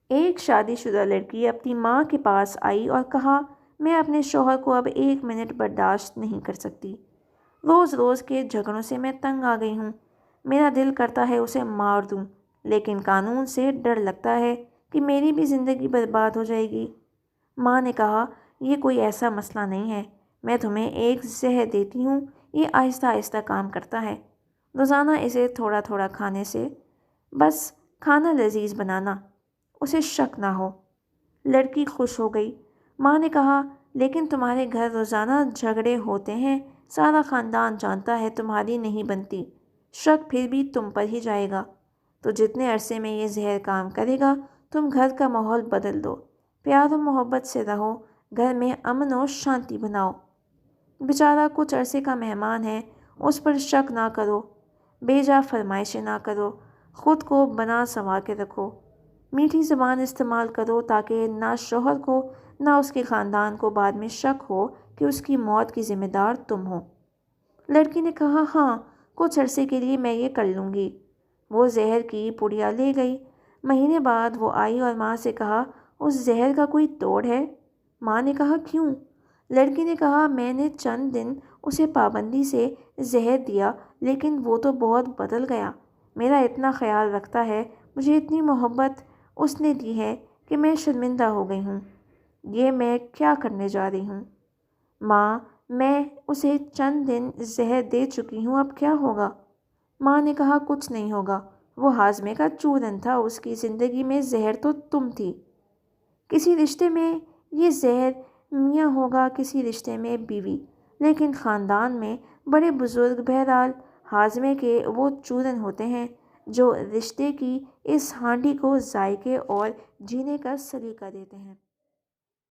ایک شادی شدہ لڑکی اپنی ماں کے پاس آئی اور کہا، میں اپنے شوہر کو اب 1 منٹ برداشت نہیں کر سکتی۔ روز روز کے جھگڑوں سے میں تنگ آ گئی ہوں۔ میرا دل کرتا ہے اسے مار دوں، لیکن قانون سے ڈر لگتا ہے کہ میری بھی زندگی برباد ہو جائے گی۔ ماں نے کہا، یہ کوئی ایسا مسئلہ نہیں ہے، میں تمہیں ایک زہر دیتی ہوں، یہ آہستہ آہستہ کام کرتا ہے۔ روزانہ اسے تھوڑا تھوڑا کھانے سے، بس کھانا لذیذ بنانا، اسے شک نہ ہو۔ لڑکی خوش ہو گئی۔ ماں نے کہا، لیکن تمہارے گھر روزانہ جھگڑے ہوتے ہیں، سارا خاندان جانتا ہے تمہاری نہیں بنتی، شک پھر بھی تم پر ہی جائے گا۔ تو جتنے عرصے میں یہ زہر کام کرے گا، تم گھر کا ماحول بدل دو، پیار و محبت سے رہو، گھر میں امن و شانتی بناؤ۔ بیچارہ کچھ عرصے کا مہمان ہے، اس پر شک نہ کرو، بے جا فرمائشیں نہ کرو، خود کو بنا سنوار کے رکھو، میٹھی زبان استعمال کرو تاکہ نہ شوہر کو نہ اس کے خاندان کو بعد میں شک ہو کہ اس کی موت کی ذمہ دار تم ہو۔ لڑکی نے کہا، ہاں، کچھ عرصے کے لیے میں یہ کر لوں گی۔ وہ زہر کی پڑیا لے گئی۔ مہینے بعد وہ آئی اور ماں سے کہا، اس زہر کا کوئی توڑ ہے؟ ماں نے کہا، کیوں؟ لڑکی نے کہا، میں نے چند دن اسے پابندی سے زہر دیا، لیکن وہ تو بہت بدل گیا۔ میرا اتنا خیال رکھتا ہے، مجھے اتنی محبت اس نے دی ہے کہ میں شرمندہ ہو گئی ہوں۔ یہ میں کیا کرنے جا رہی ہوں؟ ماں، میں اسے چند دن زہر دے چکی ہوں، اب کیا ہوگا؟ ماں نے کہا، کچھ نہیں ہوگا، وہ ہاضمے کا چورن تھا، اس کی زندگی میں زہر تو تم تھی۔ کسی رشتے میں یہ زہر میاں ہوگا، کسی رشتے میں بیوی، لیکن خاندان میں بڑے بزرگ بہرحال ہاضمے کے وہ چورن ہوتے ہیں جو رشتے کی اس ہانڈی کو ذائقے اور جینے کا سلیقہ دیتے ہیں۔